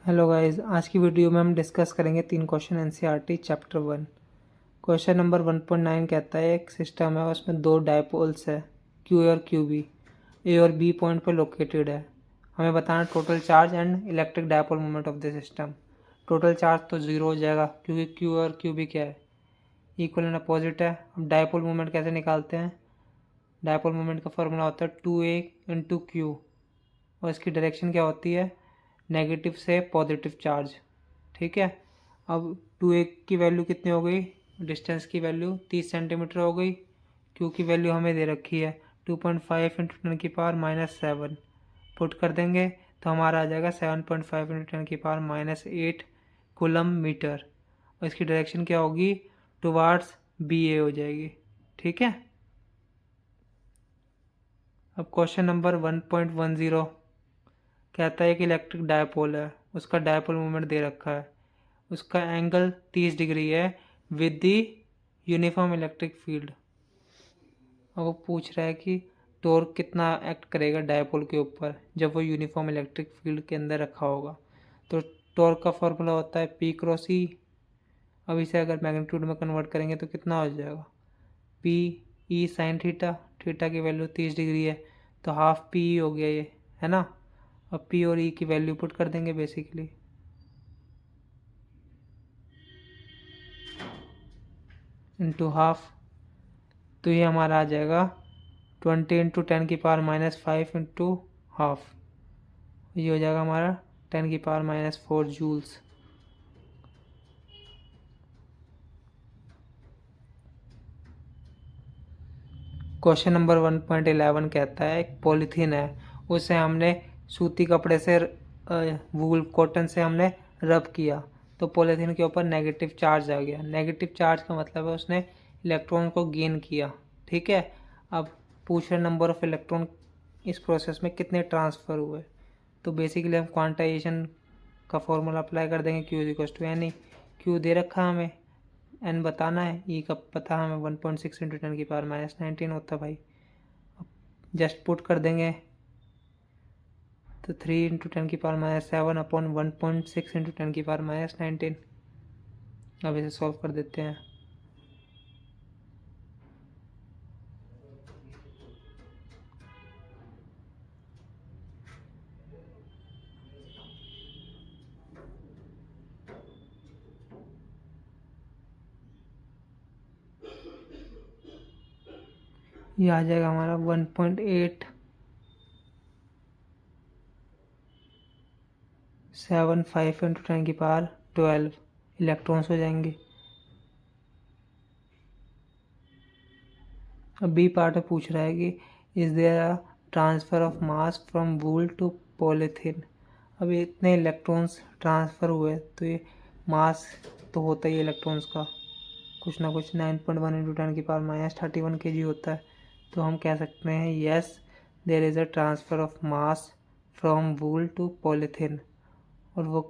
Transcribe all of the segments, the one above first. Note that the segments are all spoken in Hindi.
हेलो गाइस, आज की वीडियो में हम डिस्कस करेंगे 3 question NCERT chapter 1। Question number 1.9 कहता है एक सिस्टम है, उसमें दो डायपोल्स है क्यू ए और क्यू बी, ए और बी पॉइंट पर लोकेटेड है। हमें बताना total charge and electric dipole moment of the system. Total charge तो ज़ीरो हो जाएगा क्योंकि क्यू और क्यू बी क्या है, इक्वल एंड अपोजिट है। अब डायपोल मोमेंट कैसे निकालते हैं? डायपोल मोमेंट का फॉर्मूला होता है 2a इंटू क्यू, और इसकी डायरेक्शन क्या होती है, नेगेटिव से पॉजिटिव चार्ज। ठीक है। अब 2a की वैल्यू कितनी हो गई, डिस्टेंस की वैल्यू 30 सेंटीमीटर हो गई। क्यू की वैल्यू हमें दे रखी है 2.5 इंटू 10⁻⁻7। पुट कर देंगे तो हमारा आ जाएगा 7.5 इंटू 10⁻⁻8 कूलम मीटर, और इसकी डायरेक्शन क्या होगी, टुवार्ड्स बी ए हो जाएगी। ठीक है। अब क्वेश्चन नंबर 1.10 कहता है कि इलेक्ट्रिक डायपोल है, उसका डायपोल मोमेंट दे रखा है, उसका एंगल 30 डिग्री है with the uniform electric field. अब वो पूछ रहा है कि टॉर्क कितना एक्ट करेगा डायपोल के ऊपर जब वो यूनिफॉर्म इलेक्ट्रिक फील्ड के अंदर रखा होगा। तो टॉर्क का फॉर्मूला होता है पी क्रॉस ई। अब इसे अगर मैग्नीट्यूड में कन्वर्ट करेंगे तो कितना हो जाएगा, P E sine theta. Theta की वैल्यू 30 डिग्री है तो हाफ पी ई हो गया ये, है ना। अब पी और ई की वैल्यू पुट कर देंगे बेसिकली, इंटू हाफ। तो ये हमारा आ जाएगा 20 इंटू 10⁻⁻5 इंटू हाफ। ये हो जाएगा हमारा 10⁻⁻4 जूल्स। क्वेश्चन नंबर 1.11 कहता है एक पॉलीथीन है, उसे हमने सूती कपड़े से वूल कॉटन से हमने रब किया तो पॉलीथीन के ऊपर नेगेटिव चार्ज आ गया। नेगेटिव चार्ज का मतलब है उसने इलेक्ट्रॉन को गेन किया। ठीक है। अब पूछ रहे नंबर ऑफ इलेक्ट्रॉन इस प्रोसेस में कितने ट्रांसफ़र हुए। तो बेसिकली हम क्वांटाइजेशन का फॉर्मूला अप्लाई कर देंगे, Q equal to N E. Q दे रखा हमें, एन बताना है, ई का पता हमें 1.6 इंटू 10⁻⁻19 होता भाई। जस्ट पुट कर देंगे तो 3 इंटू 10⁻7 अपॉन 1.6 इंटू 10⁻19। अब इसे सॉल्व कर देते हैं। ये आ जाएगा हमारा 1.875 इंटू 10⁻12 इलेक्ट्रॉन्स हो जाएंगे। अब बी पार्ट में पूछ रहा है कि is there a transfer of mass from wool to polythene. अब इतने इलेक्ट्रॉन्स ट्रांसफ़र हुए तो ये मास तो होता ही इलेक्ट्रॉन्स का कुछ ना कुछ 9.1 इंटू 10⁻31 kg होता है। तो हम कह सकते हैं yes there is a transfer of mass from wool to polythene. और वो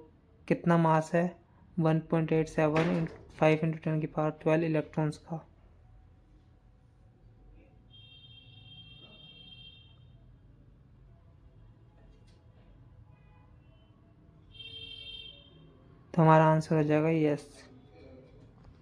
कितना मास है, 1.87 इंटू 10⁻12 इलेक्ट्रॉन्स का। तो हमारा आंसर हो जाएगा यस।